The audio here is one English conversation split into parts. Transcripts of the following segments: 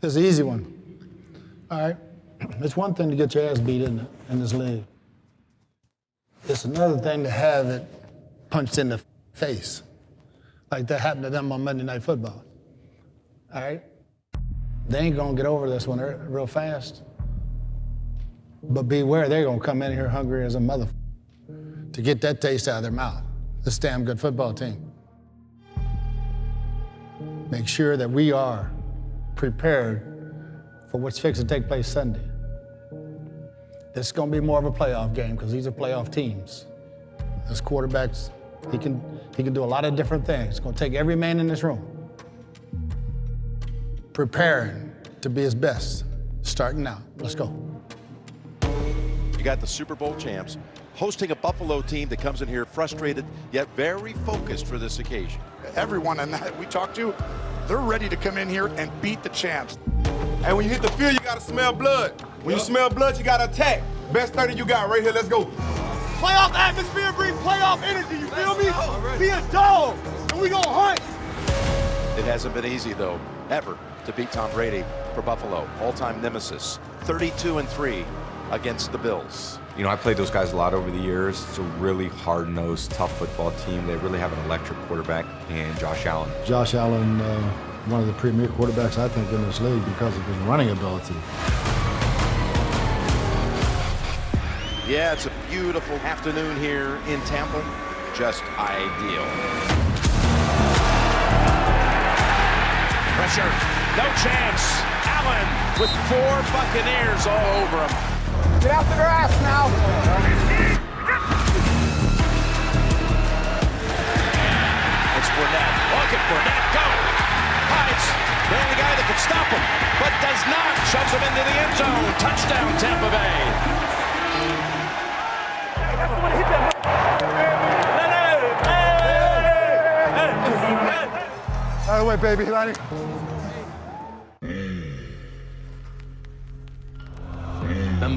It's an easy one. All right? It's one thing to get your ass beat in this league. It's another thing to have it punched in the face, like that happened to them on Monday Night Football. All right? They ain't gonna get over this one real fast. But beware, they're gonna come in here hungry as a mother to get that taste out of their mouth. This damn good football team. Make sure that we are prepared for what's fixing to take place Sunday. This is gonna be more of a playoff game because these are playoff teams. As quarterbacks, he can do a lot of different things. It's gonna take every man in this room preparing to be his best, starting out. Let's go. You got the Super Bowl champs hosting a Buffalo team that comes in here frustrated yet very focused for this occasion. Everyone in that we talked to, they're ready to come in here and beat the champs. And when you hit the field, you gotta smell blood. When you smell blood, you gotta attack. Best 30 you got right here, let's go. Playoff atmosphere, bring playoff energy, you feel me? Be a dog, and we gonna hunt. It hasn't been easy though, ever, to beat Tom Brady for Buffalo. All-time nemesis, 32-3 against the Bills. You know, I played those guys a lot over the years. It's a really hard-nosed, tough football team. They really have an electric quarterback in Josh Allen. Josh Allen, one of the premier quarterbacks, I think, in this league because of his running ability. Yeah, it's a beautiful afternoon here in Tampa. Just ideal. Pressure, no chance. Allen with 4 Buccaneers all over him. Get out the grass now. It's Fournette. Look at Fournette go. Hides. The only guy that can stop him, but does not. Shoves him into the end zone. Touchdown, Tampa Bay. Out of the way, baby, Lonnie.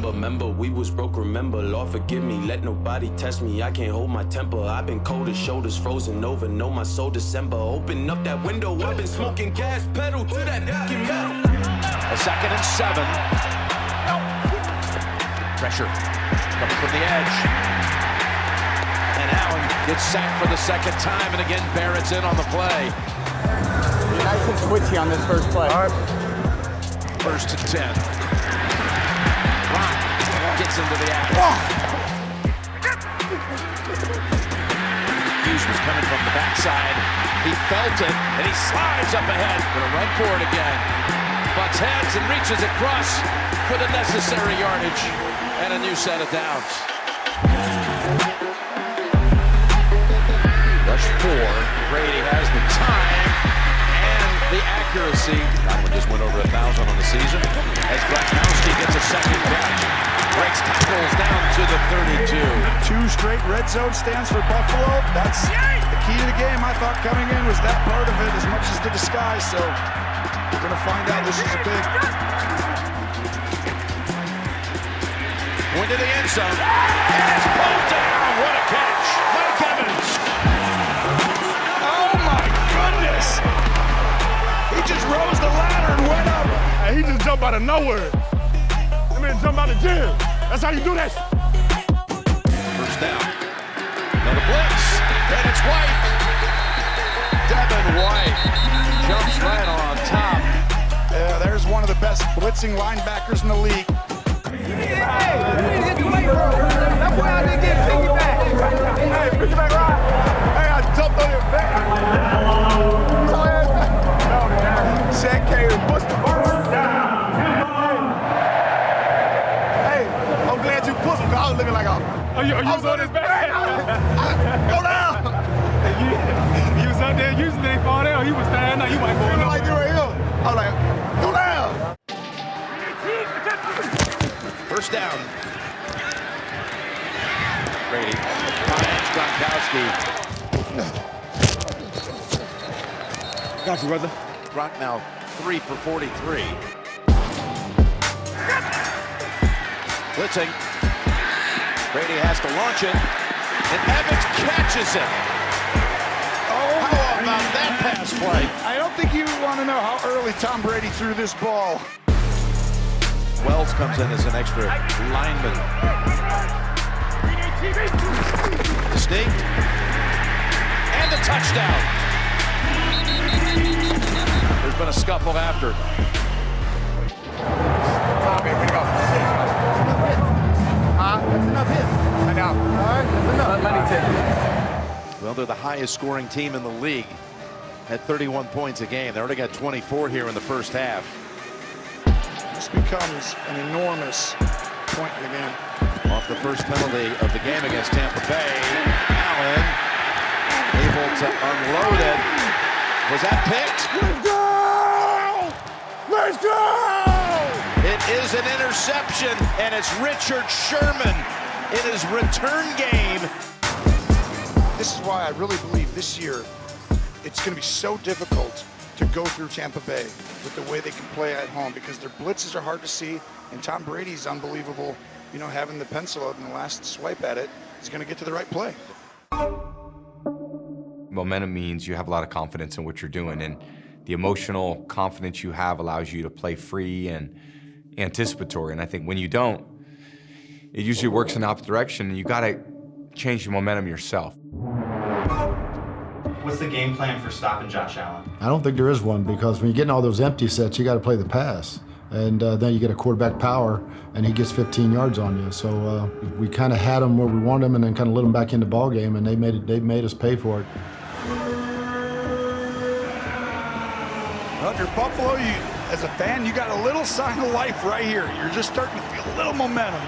Remember, we was broke, remember, Lord forgive me, let nobody test me, I can't hold my temper, I've been cold as shoulders, frozen over, know my soul December, open up that window, I've been smoking gas pedal to that fucking metal. A 2nd and 7. Pressure coming from the edge. And Allen gets sacked for the 2nd time, and again Barrett's in on the play. Be nice and twitchy on this first play. All right. 1st and 10. Gets into the act. Hughes was coming from the backside. He felt it, and he slides up ahead. Gonna run for it again. Bucks heads and reaches across for the necessary yardage and a new set of downs. Rush 4. Brady has the time and the accuracy. That one just went over 1,000 on the season. As Gronkowski gets a 2nd catch. Breaks tackles down to the 32. 2 straight red zone stands for Buffalo. That's the key to the game, I thought, coming in was that part of it as much as the disguise. So we're going to find out this is a big. Went to the end zone. And it's pulled down. What a catch. Mike Evans. Oh, my goodness. He just rose the ladder and went up. And he just jumped out of nowhere. Jump out of the gym. That's how you do that. 1st down. Another blitz. And it's White. Devin White jumps right on top. Yeah, there's one of the best blitzing linebackers in the league. Hey, we need to get the weight room. That boy out there getting piggyback. Hey, piggyback ride. Hey, I jumped on your back. Shaq came and pushed the ball down. I was looking like are you on his back? Go down! He was out there using they fall down. He was standing up. He wasn't going up. Like you right here. I was like, go down! 1st down. Brady finds Gronkowski. Got you, brother. Gronk now 3 for 43. Blitzing. Brady has to launch it, and Evans catches it. Oh, how about that pass? pass play. I don't think you want to know how early Tom Brady threw this ball. Wells comes in as an extra lineman. Distinct. And the touchdown. There's been a scuffle after. That's enough hits. I know. All right, that's enough. Let me take it. Well, they're the highest scoring team in the league at 31 points a game. They already got 24 here in the first half. This becomes an enormous point in the game. Off the first penalty of the game against Tampa Bay, Allen able to unload it. Was that picked? Let's go! Let's go! It is an interception, and it's Richard Sherman in his return game. This is why I really believe this year it's going to be so difficult to go through Tampa Bay with the way they can play at home, because their blitzes are hard to see, and Tom Brady's unbelievable. You know, having the pencil up in the last swipe at it, he's going to get to the right play. Momentum means you have a lot of confidence in what you're doing, and the emotional confidence you have allows you to play free and anticipatory. And I think when you don't, it usually works in the opposite direction, and you got to change the momentum yourself. What's the game plan for stopping Josh Allen? I don't think there is one, because when you're getting all those empty sets, you got to play the pass. And then you get a quarterback power, and he gets 15 yards on you. So we kind of had him where we wanted him, and then kind of let him back in the ball game, and they made us pay for it. Well, if you're Buffalo, as a fan, you got a little sign of life right here. You're just starting to feel a little momentum.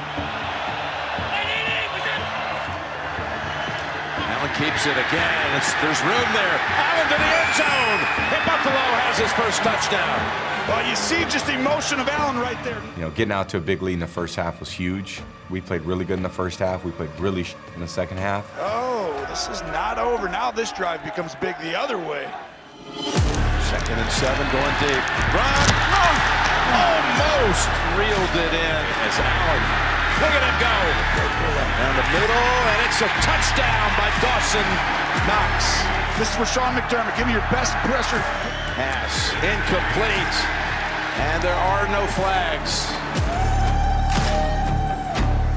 Allen keeps it again. There's room there. Allen to the end zone. And Buffalo has his first touchdown. Well, you see just the emotion of Allen right there. You know, getting out to a big lead in the first half was huge. We played really good in the first half. We played really in the second half. Oh, this is not over. Now this drive becomes big the other way. 2nd and 7 going deep. Run! Almost reeled it in as Allen. Look at him go. Down the middle, and it's a touchdown by Dawson Knox. This is for Sean McDermott. Give me your best pressure. Pass incomplete, and there are no flags.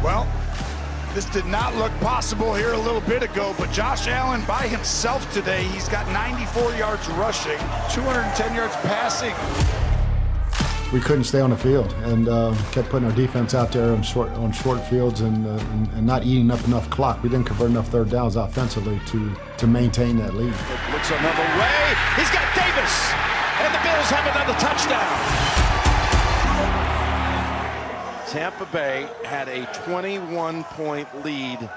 Well, this did not look possible here a little bit ago, but Josh Allen by himself today, he's got 94 yards rushing, 210 yards passing. We couldn't stay on the field, and kept putting our defense out there on short fields and not eating up enough clock. We didn't convert enough third downs offensively to maintain that lead. It looks another way. He's got Davis, and the Bills have another touchdown. Tampa Bay had a 21-point lead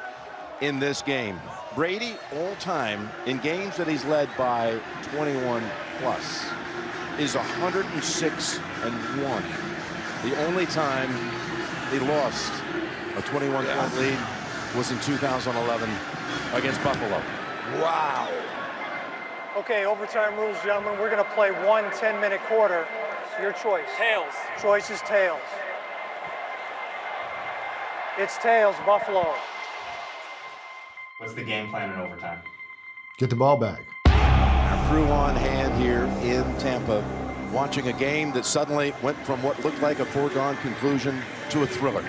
in this game. Brady, all time, in games that he's led by 21 plus, is 106-1. The only time he lost a 21-point lead was in 2011 against Buffalo. Wow. Okay, overtime rules, gentlemen. We're going to play one 10-minute quarter. Your choice. Tails. Choice is tails. It's tails, Buffalo. What's the game plan in overtime? Get the ball back. Our crew on hand here in Tampa, watching a game that suddenly went from what looked like a foregone conclusion to a thriller.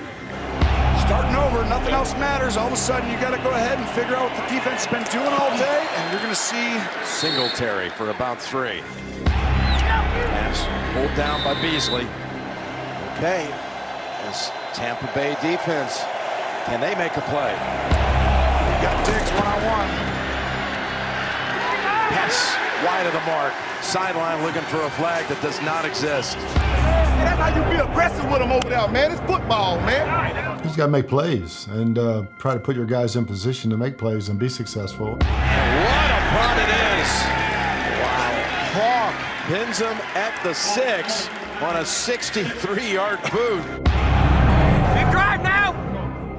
Starting over, nothing else matters. All of a sudden, you got to go ahead and figure out what the defense has been doing all day, and you're going to see Singletary for about 3. Pass pulled down by Beasley. Okay, this Tampa Bay defense, can they make a play? you got Diggs one-on-one. Pass wide of the mark. Sideline looking for a flag that does not exist. That's how you be aggressive with them over there, man. It's football, man. You just got to make plays and try to put your guys in position to make plays and be successful. And what a punt it is. Wow. Hawk pins him at the 6 on a 63-yard boot. Big drive now.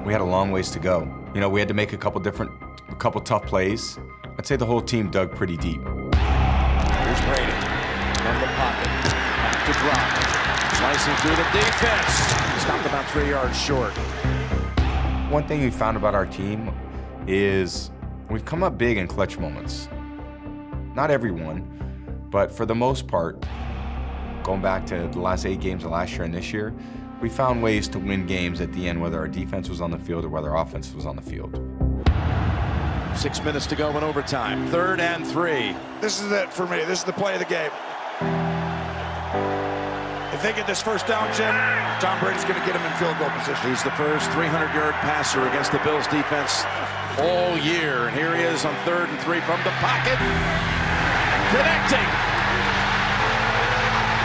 We had a long ways to go. You know, we had to make a couple tough plays. I'd say the whole team dug pretty deep. Here's Brady from the pocket. Back to drop. Slicing through the defense. Stopped about 3 yards short. One thing we found about our team is we've come up big in clutch moments. Not everyone, But for the most part, going back to the last 8 games of last year and this year, we found ways to win games at the end, whether our defense was on the field or whether our offense was on the field. 6 minutes to go in overtime. 3rd and 3. This is it for me. This is the play of the game. If they get this first down, Jim, Tom Brady's going to get him in field goal position. He's the first 300-yard passer against the Bills defense all year. And here he is on 3rd and 3 from the pocket. Connecting.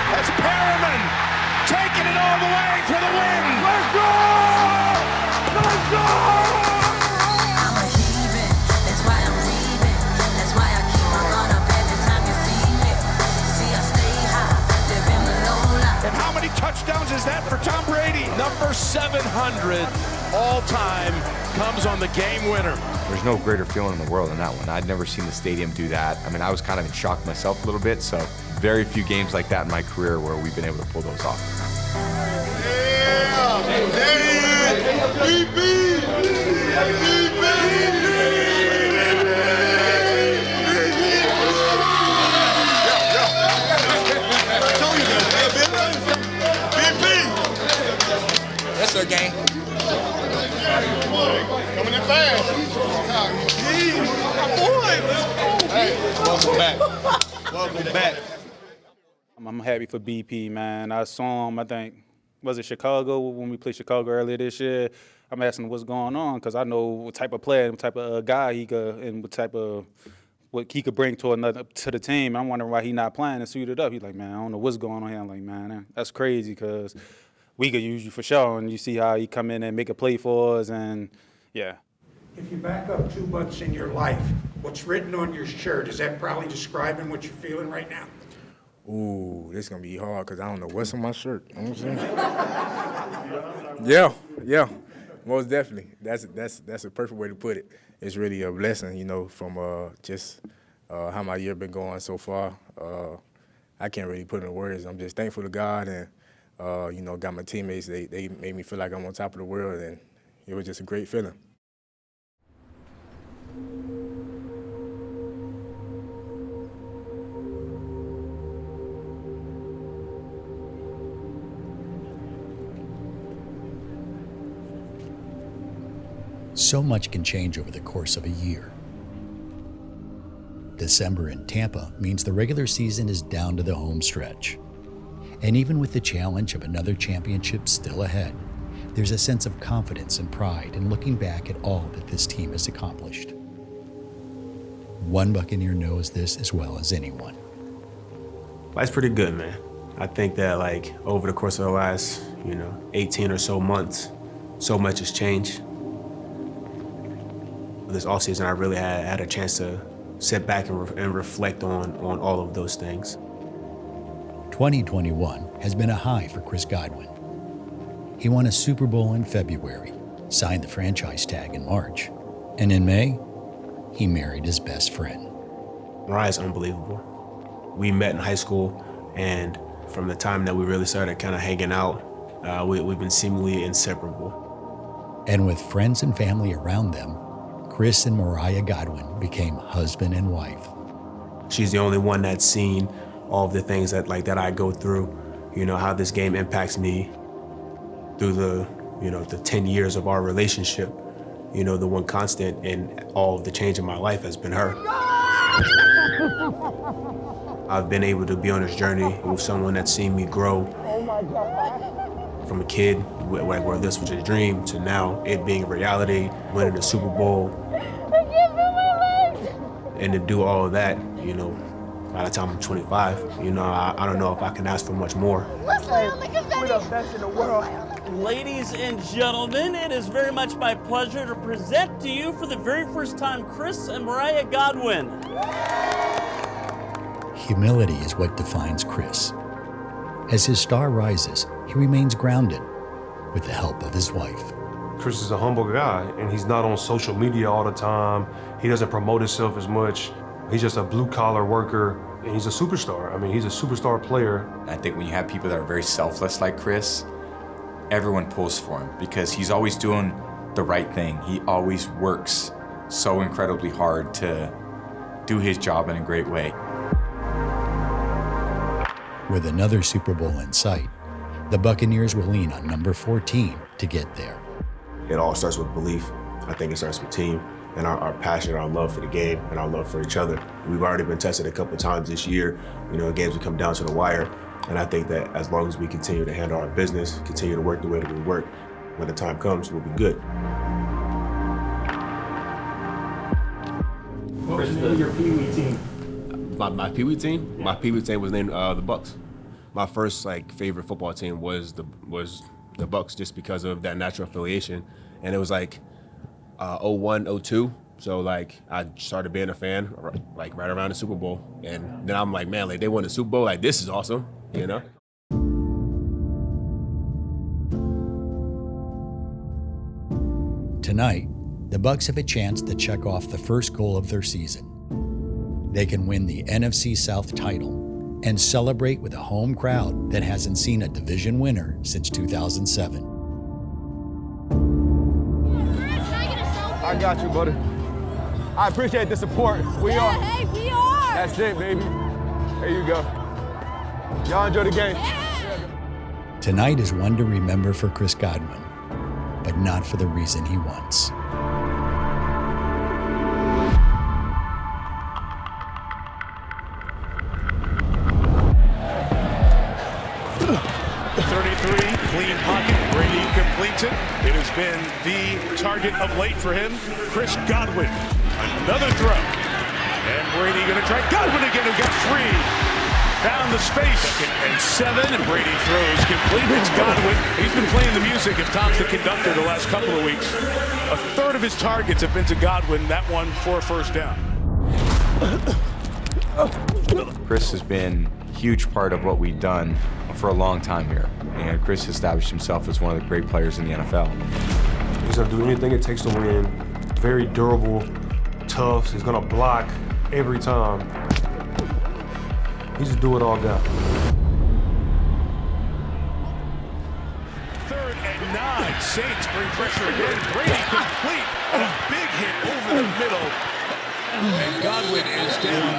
That's Perriman taking it all the way for the win. Let's go! Let's go! I'm a heathen. That's why I'm leaving. That's why I keep my gun up every time you see me. See, I stay high, living low life. And how many touchdowns is that for Tom Brady? Number 700 all time comes on the game winner. There's no greater feeling in the world than that one. I'd never seen the stadium do that. I mean, I was kind of in shock myself a little bit, so very few games like that in my career where we've been able to pull those off. That's our game. Coming in fast. Welcome back. Welcome back. I'm happy for BP, man. I saw him, I think, was it Chicago, when we played Chicago earlier this year. I'm asking him what's going on because I know what type of player, what type of guy he could, and what he could bring to the team. I'm wondering why he not playing and suited up. He's like, man, I don't know what's going on here. I'm like, man, that's crazy because we could use you for sure. And you see how he come in and make a play for us, and yeah. If you back up 2 months in your life, what's written on your shirt, is that probably describing what you're feeling right now? Ooh, this is gonna be hard because I don't know what's on my shirt. You know what I'm saying? Yeah, most definitely. That's a perfect way to put it. It's really a blessing, you know, from just how my year been going so far. I can't really put it in words. I'm just thankful to God and you know, got my teammates. They made me feel like I'm on top of the world, and it was just a great feeling. So much can change over the course of a year. December in Tampa means the regular season is down to the home stretch. And even with the challenge of another championship still ahead, there's a sense of confidence and pride in looking back at all that this team has accomplished. One Buccaneer knows this as well as anyone. Life's pretty good, man. I think that like over the course of the last, 18 or so months, so much has changed. This offseason, I really had a chance to sit back and reflect on all of those things. 2021 has been a high for Chris Godwin. He won a Super Bowl in February, signed the franchise tag in March, and in May, he married his best friend. Mariah's unbelievable. We met in high school, and from the time that we really started kind of hanging out, we've been seemingly inseparable. And with friends and family around them, Chris and Mariah Godwin became husband and wife. She's the only one that's seen all of the things that I go through, how this game impacts me through the 10 years of our relationship. The one constant in all of the change in my life has been her. I've been able to be on this journey with someone that's seen me grow from a kid where this was a dream to now it being a reality, winning the Super Bowl. And to do all of that, by the time I'm 25, I don't know if I can ask for much more. We're the best in the world. Ladies and gentlemen, it is very much my pleasure to present to you for the very first time Chris and Mariah Godwin. Humility is what defines Chris. As his star rises, he remains grounded with the help of his wife. Chris is a humble guy, and he's not on social media all the time. He doesn't promote himself as much. He's just a blue-collar worker, and he's a superstar. I mean, he's a superstar player. I think when you have people that are very selfless like Chris, everyone pulls for him because he's always doing the right thing. He always works so incredibly hard to do his job in a great way. With another Super Bowl in sight, the Buccaneers will lean on number 14 to get there. It all starts with belief. I think it starts with team and our passion, our love for the game, and our love for each other. We've already been tested a couple of times this year. Games will come down to the wire. And I think that as long as we continue to handle our business, continue to work the way that we work, when the time comes, we'll be good. What was the name of your Pee Wee team? My Pee Wee team? My Pee Wee team was named the Bucs. My first favorite football team was the Bucs, just because of that natural affiliation. And it was 01, 02. So I started being a fan right around the Super Bowl. And then I'm like, man, they won the Super Bowl. This is awesome, Tonight, the Bucs have a chance to check off the first goal of their season. They can win the NFC South title and celebrate with a home crowd that hasn't seen a division winner since 2007. I got you, buddy. I appreciate the support. We are. Hey, we are. That's it, baby. There you go. Y'all enjoy the game. Tonight is one to remember for Chris Godwin, but not for the reason he wants. Clean pocket. Brady completes it. It has been the target of late for him. Chris Godwin. Another throw. And Brady going to try. Godwin again, who got free. Found the space. 2nd and 7. And Brady throws complete. It's Godwin. He's been playing the music if Tom's the conductor the last couple of weeks. A third of his targets have been to Godwin. That one for a first down. Chris has been a huge part of what we've done for a long time here. And Chris established himself as one of the great players in the NFL. He's gonna do anything it takes to win. Very durable, tough. He's gonna block every time. He's a do-it-all guy. 3rd and 9. Saints bring pressure again. Brady complete. And a big hit over the middle. And Godwin is down.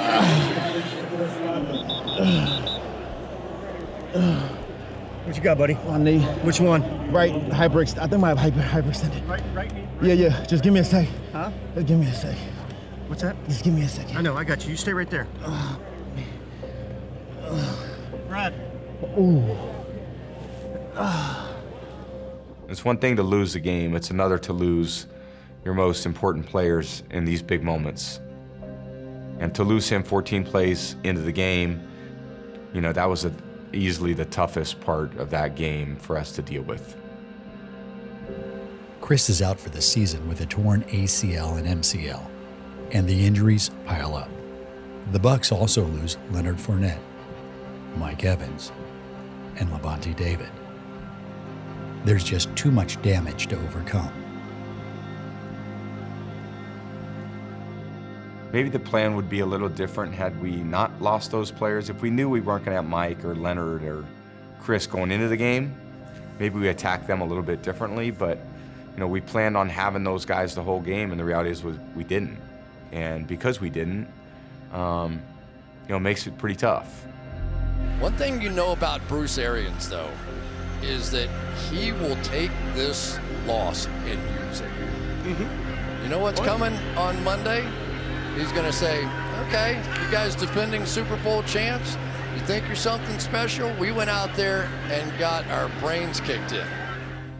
What you got, buddy? On knee. Which one? Right, hyperextended. I think I have hyperextended. Right knee? Yeah. Just give me a sec. Huh? Just give me a sec. What's that? Just give me a second. I know, I got you. You stay right there. Brad. Ooh. It's one thing to lose a game. It's another to lose your most important players in these big moments. And to lose him 14 plays into the game, that was easily the toughest part of that game for us to deal with. Chris is out for the season with a torn ACL and MCL, and the injuries pile up. The Bucs also lose Leonard Fournette, Mike Evans, and Levante David. There's just too much damage to overcome. Maybe the plan would be a little different had we not lost those players. If we knew we weren't going to have Mike or Leonard or Chris going into the game, maybe we attack them a little bit differently. But we planned on having those guys the whole game, and the reality is we didn't. And because we didn't, makes it pretty tough. One thing you know about Bruce Arians, though, is that he will take this loss and use it. You know what's coming on Monday? He's going to say, okay, you guys defending Super Bowl champs, you think you're something special? We went out there and got our brains kicked in.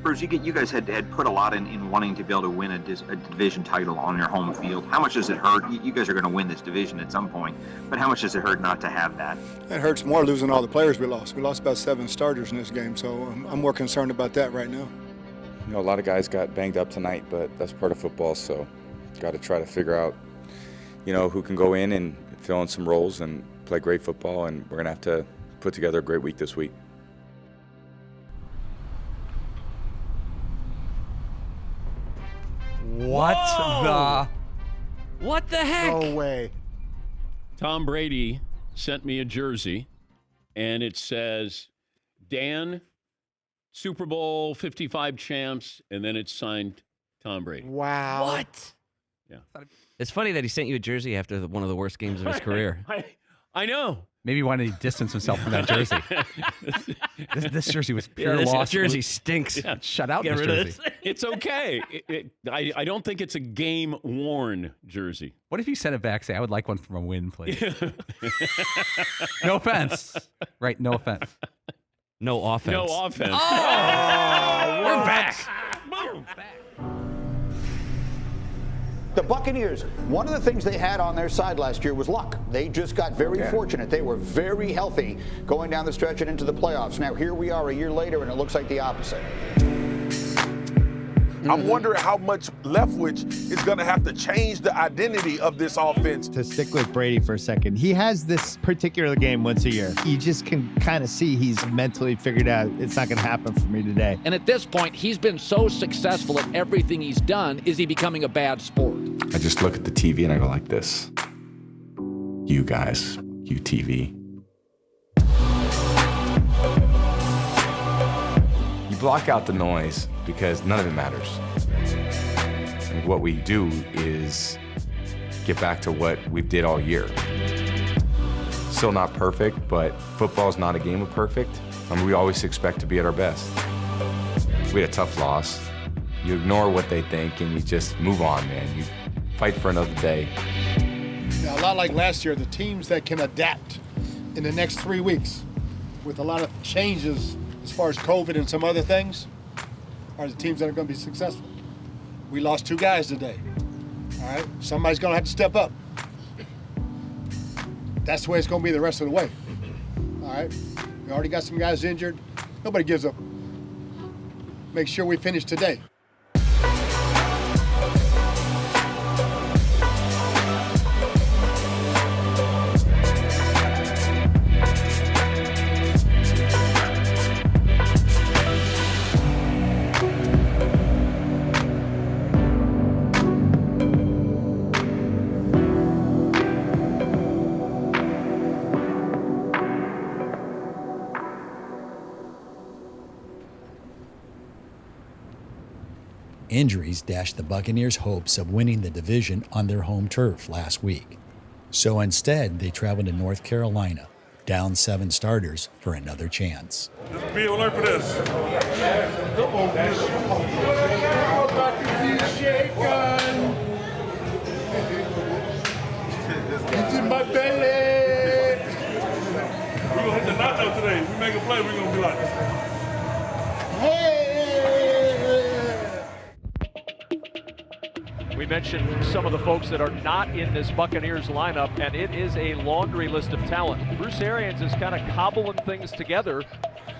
Bruce, you guys had put a lot in wanting to be able to win a division title on your home field. How much does it hurt? You guys are going to win this division at some point, but how much does it hurt not to have that? It hurts more losing all the players we lost. We lost about 7 starters in this game, so I'm more concerned about that right now. A lot of guys got banged up tonight, but that's part of football, so got to try to figure out who can go in and fill in some roles and play great football, and we're going to have to put together a great week this week. What the heck? No way. Tom Brady sent me a jersey, and it says, Dan, Super Bowl 55 champs, and then it's signed Tom Brady. Wow. What? Yeah. It's funny that he sent you a jersey after one of the worst games of his career. I know. Maybe he wanted to distance himself from that jersey. this jersey was pure this loss. jersey stinks. Yeah. Shut out Get this rid of jersey. this. It's okay. I don't think it's a game-worn jersey. What if you sent it back? Say, I would like one from a win, please. No offense. Right, no offense. No offense. No offense. Oh, we're back. Boom. The Buccaneers, one of the things they had on their side last year was luck. They just got very fortunate. They were very healthy going down the stretch and into the playoffs. Now here we are a year later, and it looks like the opposite. I'm wondering how much Leftwich is going to have to change the identity of this offense. To stick with Brady for a second, he has this particular game once a year. You just can kind of see he's mentally figured out it's not going to happen for me today. And at this point, he's been so successful at everything he's done. Is he becoming a bad sport? I just look at the TV and I go like this. You guys, you TV. You block out the noise because none of it matters. And what we do is get back to what we did all year. Still not perfect, but football's not a game of perfect. I mean, we always expect to be at our best. We had a tough loss. You ignore what they think and you just move on, man. You fight for another day. Now, a lot like last year, the teams that can adapt in the next 3 weeks with a lot of changes as far as COVID and some other things are the teams that are going to be successful. We lost 2 guys today. All right? Somebody's going to have to step up. That's the way it's going to be the rest of the way. All right? We already got some guys injured. Nobody gives up. Make sure we finish today. Injuries dashed the Buccaneers' hopes of winning the division on their home turf last week. So instead, they traveled to North Carolina, down 7 starters for another chance. Just be alert for this. It's in my belly. We're going to hit the knockout today. We make a play, we're going to be like, Hey! We mentioned some of the folks that are not in this Buccaneers lineup, and it is a laundry list of talent. Bruce Arians is kind of cobbling things together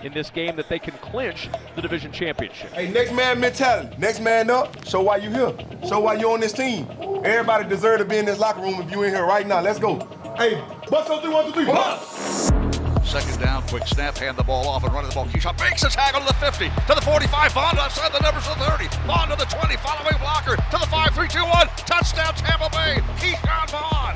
in this game that they can clinch the division championship. Hey, next man mentality. Next man up. Show why you here. Show why you on this team. Everybody deserve to be in this locker room if you in here right now. Let's go. Hey, Bucs on 3, 1, 2, 3. Bucs! Second down, quick snap, hand the ball off and running the ball. Keyshawn makes a tackle to the 50, to the 45, Vaughn outside the numbers to the 30, Vaughn to the 20, following blocker, to the 5, 3, 2, 1, touchdown Tampa Bay, Keyshawn Vaughn.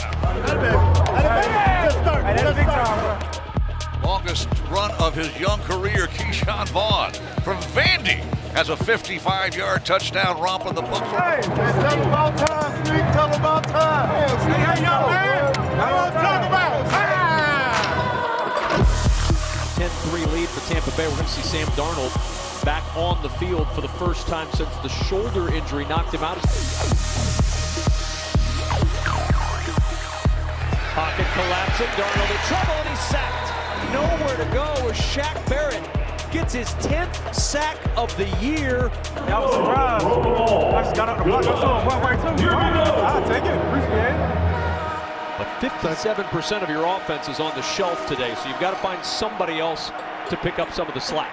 Longest run of his young career, Keyshawn Vaughn from Vandy has a 55-yard touchdown romp on the Bucs. Hey, tell them about time, Steve. Tell them about time. Hey, young man. I want to talk about 10-3 lead for Tampa Bay. We're going to see Sam Darnold back on the field for the first time since the shoulder injury knocked him out. Pocket collapsing, Darnold in trouble, and he's sacked. Nowhere to go as Shaq Barrett gets his 10th sack of the year. That was a surprise. I just got up the block. I saw him run right to me. I'll take it. Appreciate it. But 57% of your offense is on the shelf today, so you've got to find somebody else to pick up some of the slack.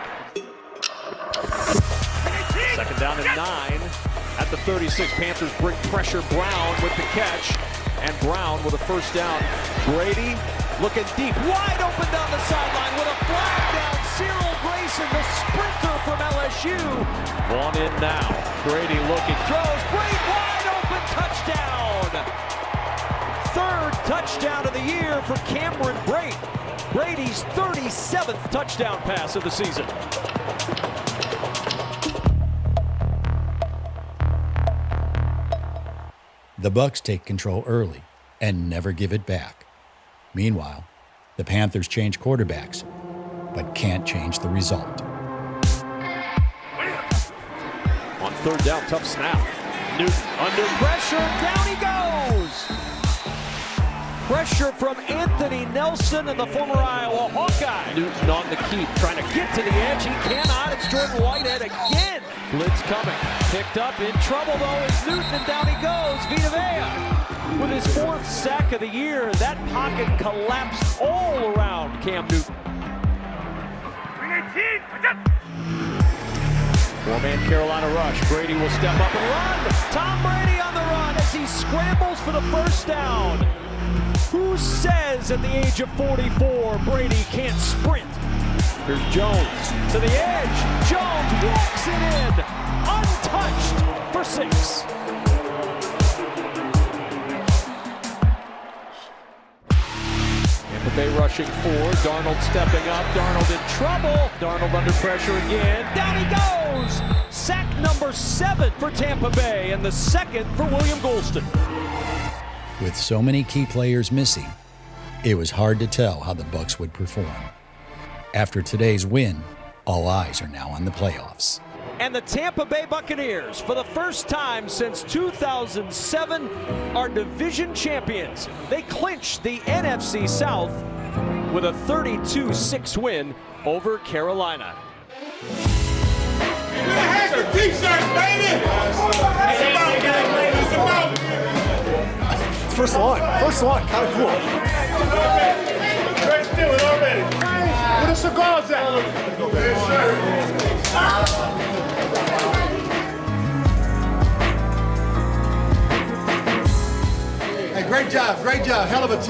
Second down and 9 at the 36. Panthers bring pressure. Brown with the catch, and Brown with a first down. Brady looking deep, wide open down the sideline with a flag down. Cyril Grayson, the sprinter from LSU. Vaughn in now. Brady looking, throws. Brady wide open, touchdown. Third touchdown of the year for Cameron Brate. Brady's 37th touchdown pass of the season. The Bucs take control early and never give it back. Meanwhile, The Panthers change quarterbacks, but can't change the result. On third down, tough snap. Newton under pressure, down he goes! Pressure from Anthony Nelson and the former Iowa Hawkeye. Newton on the keep, trying to get to the edge. He cannot. It's Jordan Whitehead again. Blitz coming. Picked up, in trouble though is Newton, and down he goes. Vita Vea. With his 4th sack of the year, that pocket collapsed all around Cam Newton. 4-man Carolina rush. Brady will step up and run. Tom Brady on the run as he scrambles for the first down. Who says at the age of 44 Brady can't sprint? Here's Jones to the edge. Jones walks it in, untouched for 6. Tampa Bay rushing 4. Darnold stepping up. Darnold in trouble. Darnold under pressure again. Down he goes. Sack number 7 for Tampa Bay, and the 2nd for William Golston. With so many key players missing, it was hard to tell how the Bucs would perform. After today's win, all eyes are now on the playoffs. And the Tampa Bay Buccaneers, for the first time since 2007, are division champions. They clinched the NFC South with a 32-6 win over Carolina. T-shirts, baby! First one, kind of cool. Great stealing already. Where the cigars at? Hey, great job. Hell of a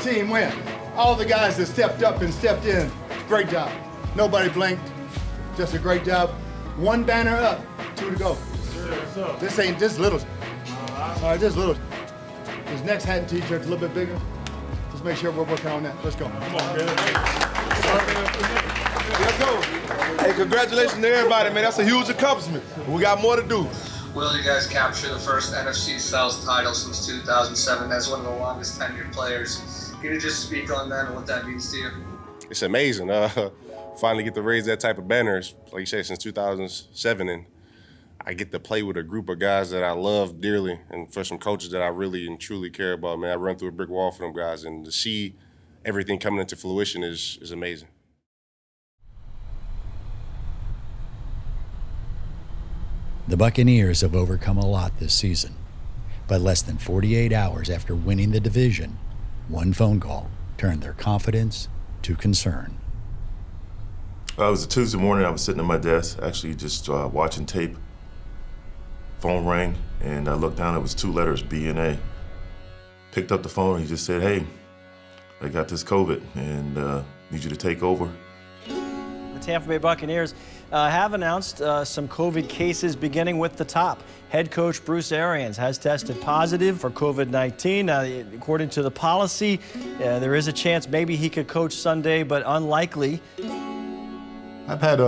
team win. All the guys that stepped up and stepped in, great job. Nobody blinked, just a great job. 1 banner up, 2 to go. This ain't just little. All right, just little. His next hat and t-shirt's a little bit bigger. Just make sure we're working on that. Let's go. Come on, man. Let's go. Hey, congratulations to everybody, man. That's a huge accomplishment. We got more to do. Will, you guys capture the first NFC South title since 2007 as one of the longest tenured players. Can you just speak on that and what that means to you? It's amazing. Finally get to raise that type of banners, like you said, since 2007, and I get to play with a group of guys that I love dearly, and for some coaches that I really and truly care about. Man, I run through a brick wall for them guys, and to see everything coming into fruition is amazing. The Buccaneers have overcome a lot this season, but less than 48 hours after winning the division, one phone call turned their confidence to concern. It was a Tuesday morning. I was sitting at my desk, actually just watching tape. Phone rang, and I looked down. It was 2 letters, B and A. Picked up the phone. He just said, "Hey, I got this COVID, and need you to take over." The Tampa Bay Buccaneers have announced some COVID cases, beginning with the top. Head coach Bruce Arians has tested positive for COVID-19. According to the policy, there is a chance maybe he could coach Sunday, but unlikely. I've had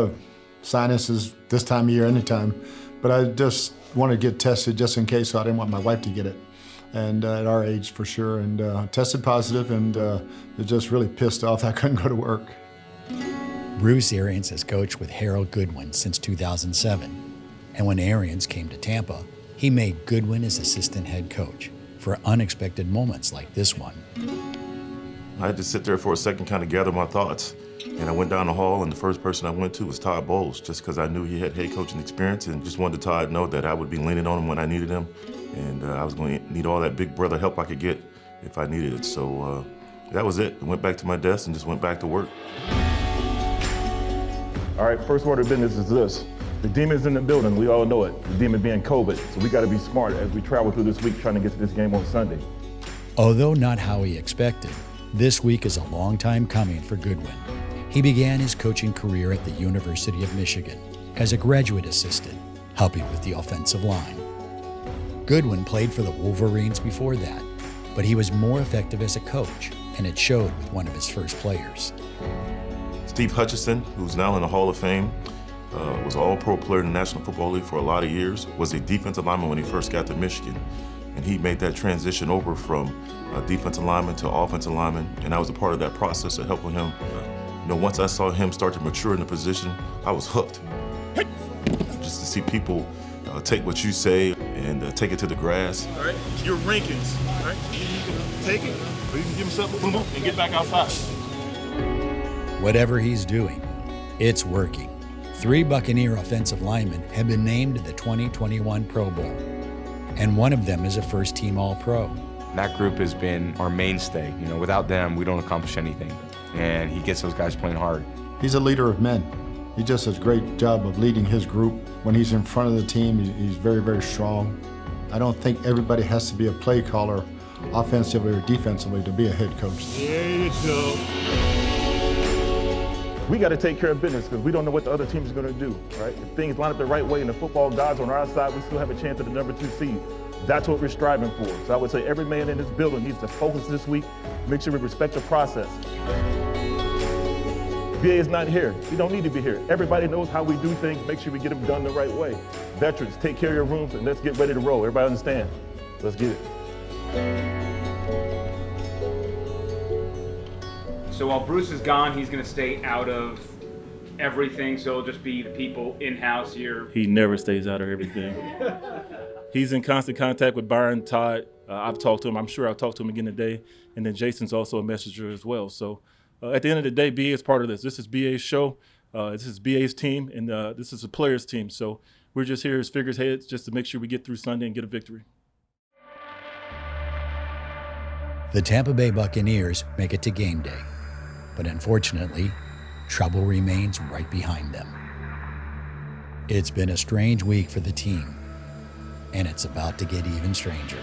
sinuses this time of year, anytime, but I just wanted to get tested just in case, so I didn't want my wife to get it. And at our age, for sure, and tested positive, and it just really pissed off that I couldn't go to work. Bruce Arians has coached with Harold Goodwin since 2007. And when Arians came to Tampa, he made Goodwin his assistant head coach for unexpected moments like this one. I had to sit there for a second, kind of gather my thoughts. And I went down the hall, and the first person I went to was Todd Bowles, just because I knew he had head coaching experience, and just wanted Todd to know that I would be leaning on him when I needed him. And I was going to need all that big brother help I could get if I needed it. So that was it. I went back to my desk and just went back to work. All right, first order of business is this. The demon's in the building, we all know it. The demon being COVID. So we got to be smart as we travel through this week trying to get to this game on Sunday. Although not how he expected, this week is a long time coming for Goodwin. He began his coaching career at the University of Michigan as a graduate assistant, helping with the offensive line. Goodwin played for the Wolverines before that, but he was more effective as a coach, and it showed with one of his first players. Steve Hutchinson, who's now in the Hall of Fame, was an all-pro player in the National Football League for a lot of years, was a defensive lineman when he first got to Michigan. and he made that transition over from defensive lineman to offensive lineman, and I was a part of that process of helping him. Once I saw him start to mature in the position, I was hooked. Just to see people take what you say and take it to the grass. All right, your rankings, all right? You can take it, or you can give him something and get back outside. Whatever he's doing, it's working. 3 Buccaneer offensive linemen have been named to the 2021 Pro Bowl, and one of them is a first-team All-Pro. That group has been our mainstay. Without them, we don't accomplish anything. And he gets those guys playing hard. He's a leader of men. He just does a great job of leading his group. When he's in front of the team, he's very, very strong. I don't think everybody has to be a play caller, offensively or defensively, to be a head coach. There you go. We got to take care of business because we don't know what the other team is going to do, right? If things line up the right way and the football gods on our side, we still have a chance at the number 2 seed. That's what we're striving for. So I would say every man in this building needs to focus this week, make sure we respect the process. BA is not here. He don't need to be here. Everybody knows how we do things. Make sure we get them done the right way. Veterans, take care of your rooms and let's get ready to roll. Everybody understand? Let's get it. So while Bruce is gone, he's going to stay out of everything, so it'll just be the people in-house here. He never stays out of everything. He's in constant contact with Byron, Todd. I've talked to him. I'm sure I'll talk to him again today. And then Jason's also a messenger as well. So at the end of the day, BA is part of this. This is BA's show. This is BA's team, and this is a players' team. So we're just here as figureheads just to make sure we get through Sunday and get a victory. The Tampa Bay Buccaneers make it to game day, but unfortunately, trouble remains right behind them. It's been a strange week for the team, and it's about to get even stranger.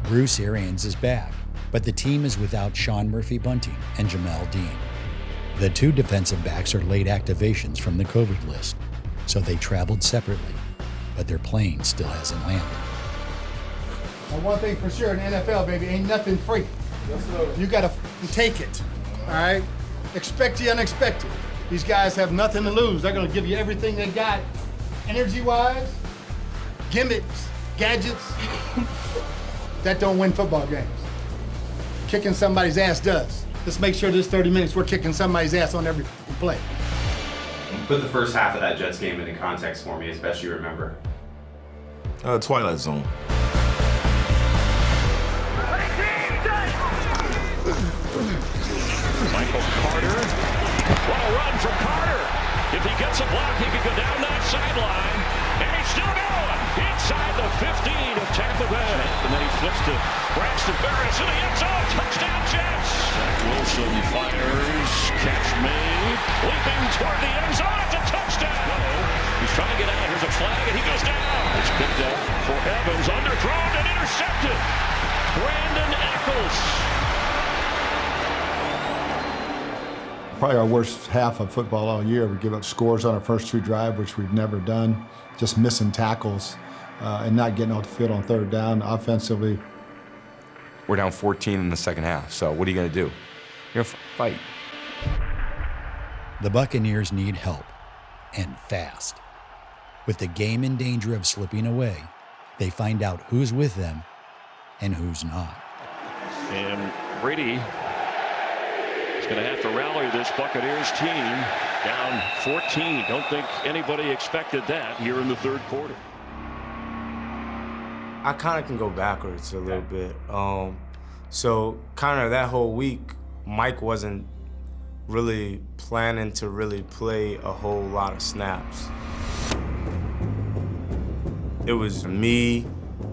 Bruce Arians is back, but the team is without Sean Murphy-Bunting and Jamel Dean. The 2 defensive backs are late activations from the COVID list, so they traveled separately, but their plane still hasn't landed. Now, one thing for sure in the NFL, baby, ain't nothing free. You gotta take it, all right? Expect the unexpected. These guys have nothing to lose. They're gonna give you everything they got, energy-wise, gimmicks, gadgets. That don't win football games. Kicking somebody's ass does. Let's make sure this 30 minutes we're kicking somebody's ass on every play. Put the first half of that Jets game into context for me, as best you remember. Twilight Zone. Michael Carter. What a run from Carter. If he gets a block, he can go down that sideline. And he's still going inside the 15 of Tampa Bay. And then he flips to Braxton Burris in the end zone. Touchdown Jets. Wilson fires. Catch made. Leaping toward the end zone. It's a touchdown. He's trying to get out. Here's a flag and he goes down. It's picked up for Evans. Underthrown and intercepted. Brandon Eccles. Probably our worst half of football all year. We give up scores on our first 2 drives, which we've never done. Just missing tackles and not getting off the field on 3rd down. Offensively, We're down 14 in the second half. So what are you going to do? You're going to fight. The Buccaneers need help, and fast. With the game in danger of slipping away, they find out who's with them and who's not. And Brady is going to have to rally this Buccaneers team down 14. Don't think anybody expected that here in the 3rd quarter. I kind of can go backwards a little bit. So kind of that whole week, Mike wasn't really planning to really play a whole lot of snaps. It was me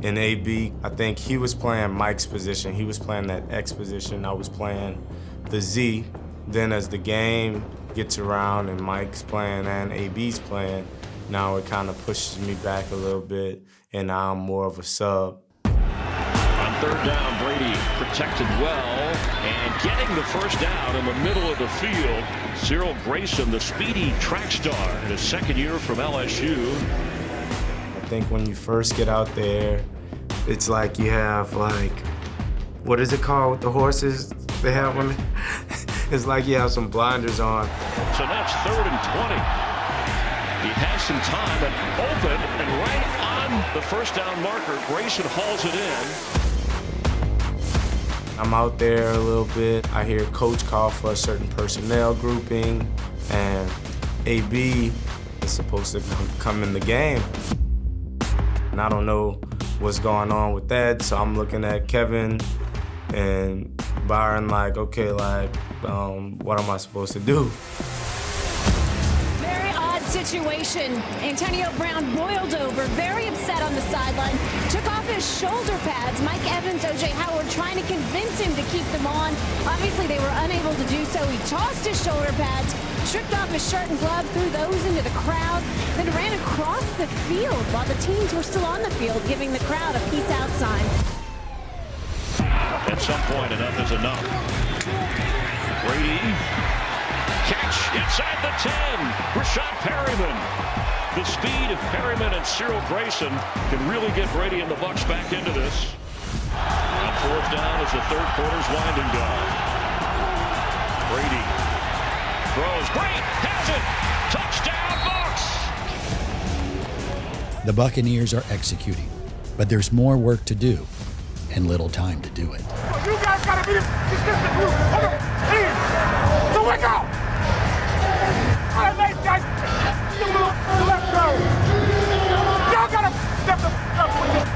and AB. I think he was playing Mike's position. He was playing that X position. I was playing the Z. Then as the game gets around and Mike's playing and AB's playing, now it kind of pushes me back a little bit, and now I'm more of a sub. On 3rd down, Brady protected well and getting the first down in the middle of the field. Cyril Grayson, the speedy track star in his 2nd year from LSU. I think when you first get out there, it's like you have what is it called with the horses they have women? It's like you have some blinders on. So that's 3rd and 20. He has some time and open, and right on the first down marker, Grayson hauls it in. I'm out there a little bit. I hear coach call for a certain personnel grouping, and AB is supposed to come in the game. And I don't know what's going on with that, so I'm looking at Kevin and Byron like, okay, like, what am I supposed to do? Very odd situation. Antonio Brown boiled over, very upset on the sideline, took off his shoulder pads. Mike Evans, O.J. Howard trying to convince him to keep them on. Obviously, they were unable to do so. He tossed his shoulder pads, stripped off his shirt and glove, threw those into the crowd, then ran across the field while the teams were still on the field, giving the crowd a peace out sign. At some point, enough is enough. Brady, catch inside the 10. Rashad Perryman. The speed of Perryman and Cyril Grayson can really get Brady and the Bucs back into this. On fourth down as the third quarter's winding down. Brady throws. Great, has it. Touchdown, Bucs. The Buccaneers are executing, but there's more work to do and little time to do it. You guys gotta be consistent group. So wake up! All right, ladies, guys. Let's go. Y'all gotta step up with this.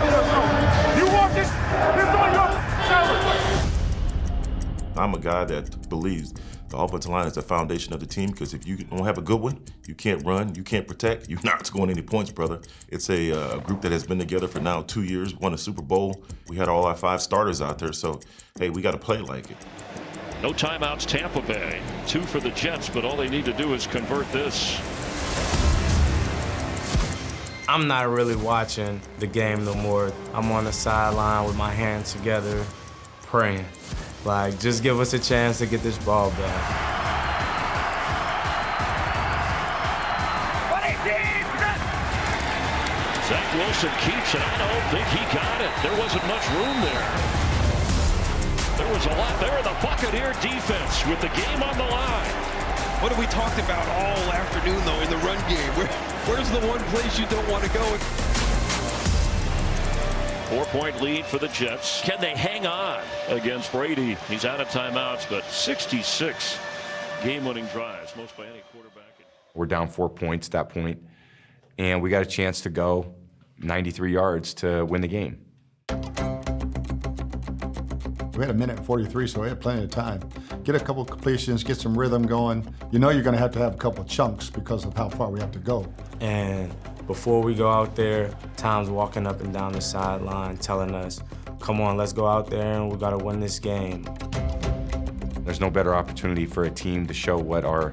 You want this? This on your shoulders. I'm a guy that believes the offensive line is the foundation of the team, because if you don't have a good one, you can't run, you can't protect, you're not scoring any points, brother. It's a group that has been together for now 2 years, won a Super Bowl. We had all our 5 starters out there, so, hey, we got to play like it. No timeouts, Tampa Bay. 2 for the Jets, but all they need to do is convert this. I'm not really watching the game no more. I'm on the sideline with my hands together, praying. Like, just give us a chance to get this ball back. Zach Wilson keeps it. I don't think he got it. There wasn't much room there. There was a lot there in the Buccaneer defense with the game on the line. What have we talked about all afternoon, though, in the run game? Where's the one place you don't want to go? 4-point lead for the Jets. Can they hang on against Brady? He's out of timeouts, but 66 game-winning drives, most by any quarterback. We're down 4 points at that point, and we got a chance to go 93 yards to win the game. We had 1:43, so we had plenty of time. Get a couple completions, get some rhythm going. You know you're going to have a couple chunks because of how far we have to go. And before we go out there, Tom's walking up and down the sideline telling us, come on, let's go out there and we got to win this game. There's no better opportunity for a team to show what our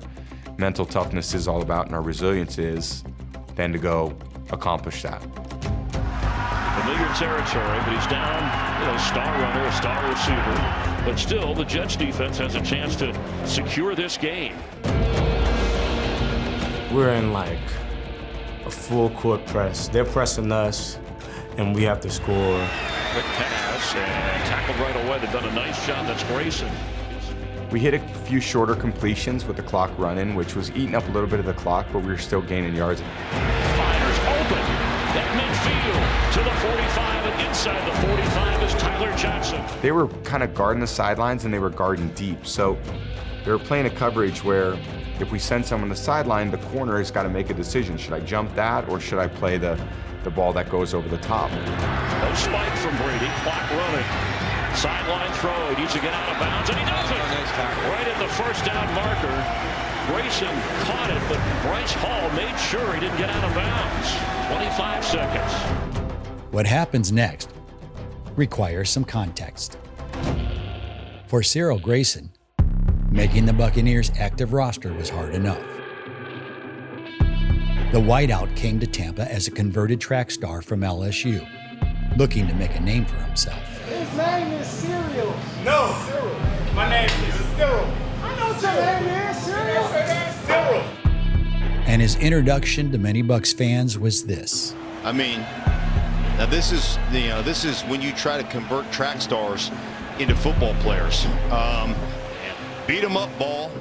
mental toughness is all about and our resilience is than to go accomplish that. Familiar territory, but he's down, star runner, a star receiver. But still, the Jets defense has a chance to secure this game. We're in like a full court press. They're pressing us, and we have to score. Quick pass and tackled right away. They've done a nice job. That's Grayson. We hit a few shorter completions with the clock running, which was eating up a little bit of the clock, but we were still gaining yards. Fires open at midfield to the 45, and inside the 45 is Tyler Johnson. They were kind of guarding the sidelines, and they were guarding deep. So they were playing a coverage where if we send someone to the sideline, the corner has got to make a decision. Should I jump that, or should I play the ball that goes over the top? No spike from Brady, clock running. Sideline throw, he needs to get out of bounds, and he does it. Right at the first down marker. Grayson caught it, but Bryce Hall made sure he didn't get out of bounds. 25 seconds. What happens next requires some context. For Cyril Grayson, making the Buccaneers' active roster was hard enough. The wideout came to Tampa as a converted track star from LSU, looking to make a name for himself. His name is Cyril. No, Cyril. My name is Cyril. I know what your name is, Cyril. Cyril. And his introduction to many Bucs fans was this. I mean, now this is when you try to convert track stars into football players. Beat 'em up ball.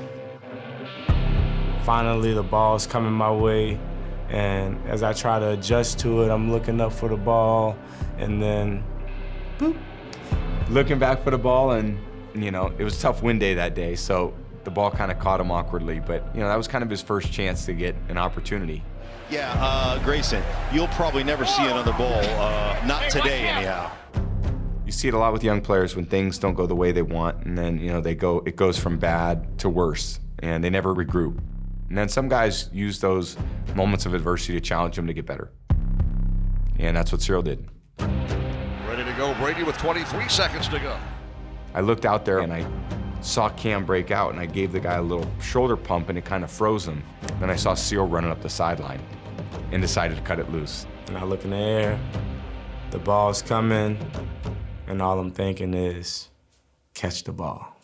Finally, the ball's coming my way. And as I try to adjust to it, I'm looking up for the ball, and then, boop. Looking back for the ball, and, you know, it was a tough wind day that day, so the ball kind of caught him awkwardly. But, you know, that was kind of his first chance to get an opportunity. Yeah, Grayson, you'll probably never see another ball, not today anyhow. You see it a lot with young players when things don't go the way they want, and then, you know, it goes from bad to worse, and they never regroup. And then some guys use those moments of adversity to challenge them to get better. And that's what Cyril did. Ready to go, Brady, with 23 seconds to go. I looked out there and I saw Cam break out, and I gave the guy a little shoulder pump, and it kind of froze him. Then I saw Cyril running up the sideline and decided to cut it loose. And I look in the air, the ball's coming, and all I'm thinking is, catch the ball.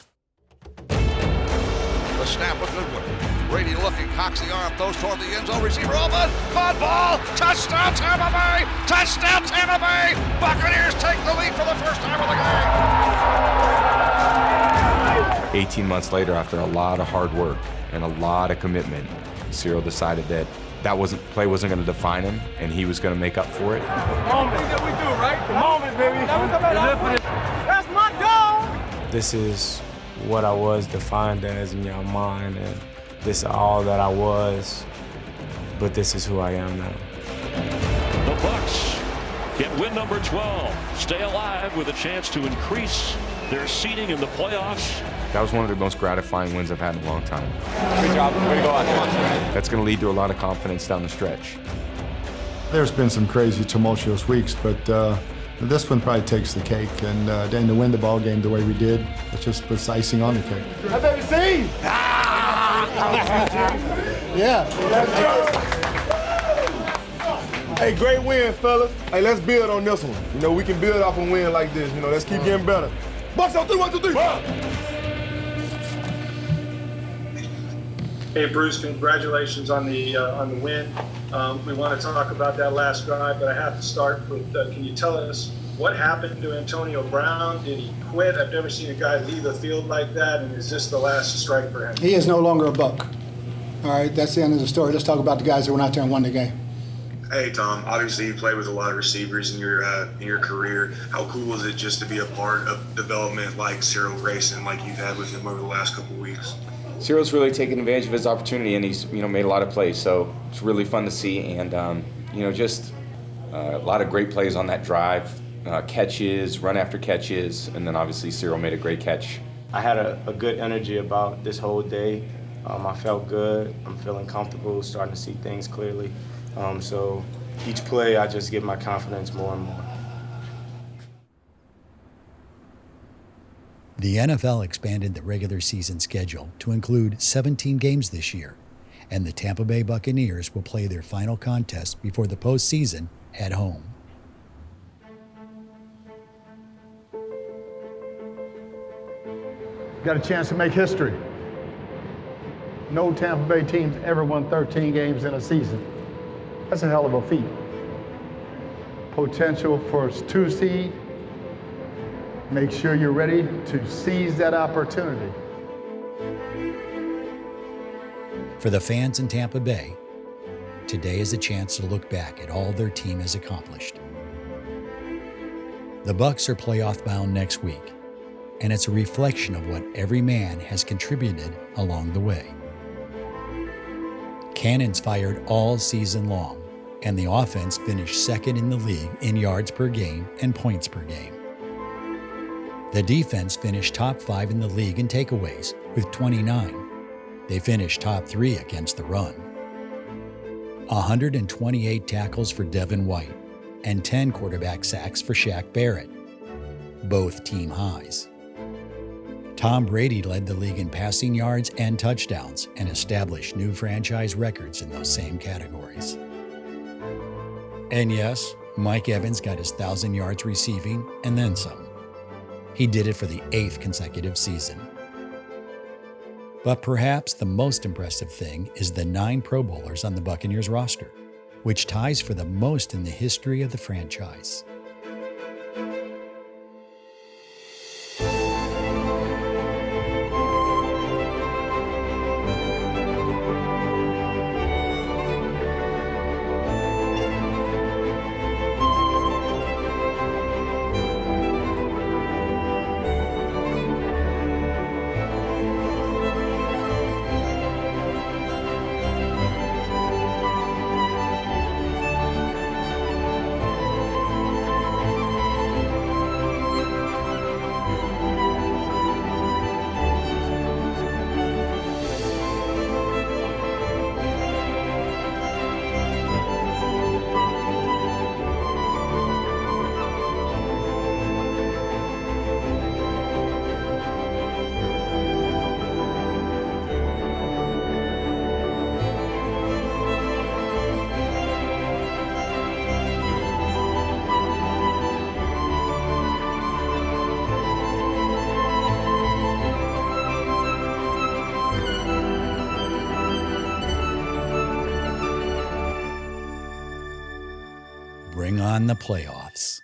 The snap, a good one. Brady looking, cocks the arm, throws toward the end zone, receiver open, caught ball, touchdown Tampa Bay, touchdown Tampa Bay, Buccaneers take the lead for the first time of the game. 18 months later, after a lot of hard work and a lot of commitment, Cyril decided that play wasn't going to define him, and he was going to make up for it. The moment that we do, right? The moment, baby. That's my dog. This is what I was defined as in your mind, and this is all that I was, but this is who I am now. The Bucs get win number 12, stay alive with a chance to increase their seeding in the playoffs. That was one of the most gratifying wins I've had in a long time. Good job. Way to go out there. That's going to lead to a lot of confidence down the stretch. There's been some crazy, tumultuous weeks, but this one probably takes the cake. And then to win the ball game the way we did, it's just puts icing on the cake. I baby see. Yeah. Hey, great win, fellas. Hey, let's build on this one. You know, we can build off a win like this. You know, let's keep getting better. Bucs on 3, 1, 2, 3. Hey, Bruce, congratulations on the win. We want to talk about that last drive, but I have to start with, can you tell us what happened to Antonio Brown? Did he quit? I've never seen a guy leave the field like that, and is this the last strike for him? He is no longer a Buck. All right, that's the end of the story. Let's talk about the guys that went out there and won the game. Hey, Tom, obviously you played with a lot of receivers in your career. How cool is it just to be a part of development like Cyril Grayson, like you've had with him over the last couple of weeks? Cyril's really taken advantage of his opportunity, and he's made a lot of plays, so it's really fun to see. And just a lot of great plays on that drive, catches, run after catches, and then obviously Cyril made a great catch. I had a good energy about this whole day. I felt good. I'm feeling comfortable, starting to see things clearly. So each play, I just get my confidence more and more. The NFL expanded the regular season schedule to include 17 games this year, and the Tampa Bay Buccaneers will play their final contest before the postseason at home. Got a chance to make history. No Tampa Bay team's ever won 13 games in a season. That's a hell of a feat. Potential for 2 seed. Make sure you're ready to seize that opportunity. For the fans in Tampa Bay, today is a chance to look back at all their team has accomplished. The Bucs are playoff bound next week, and it's a reflection of what every man has contributed along the way. Cannons fired all season long, and the offense finished second in the league in yards per game and points per game. The defense finished top 5 in the league in takeaways with 29. They finished top 3 against the run. 128 tackles for Devin White and 10 quarterback sacks for Shaq Barrett, both team highs. Tom Brady led the league in passing yards and touchdowns and established new franchise records in those same categories. And yes, Mike Evans got his 1,000 yards receiving and then some. He did it for the 8th consecutive season. But perhaps the most impressive thing is the 9 Pro Bowlers on the Buccaneers roster, which ties for the most in the history of the franchise. on the playoffs.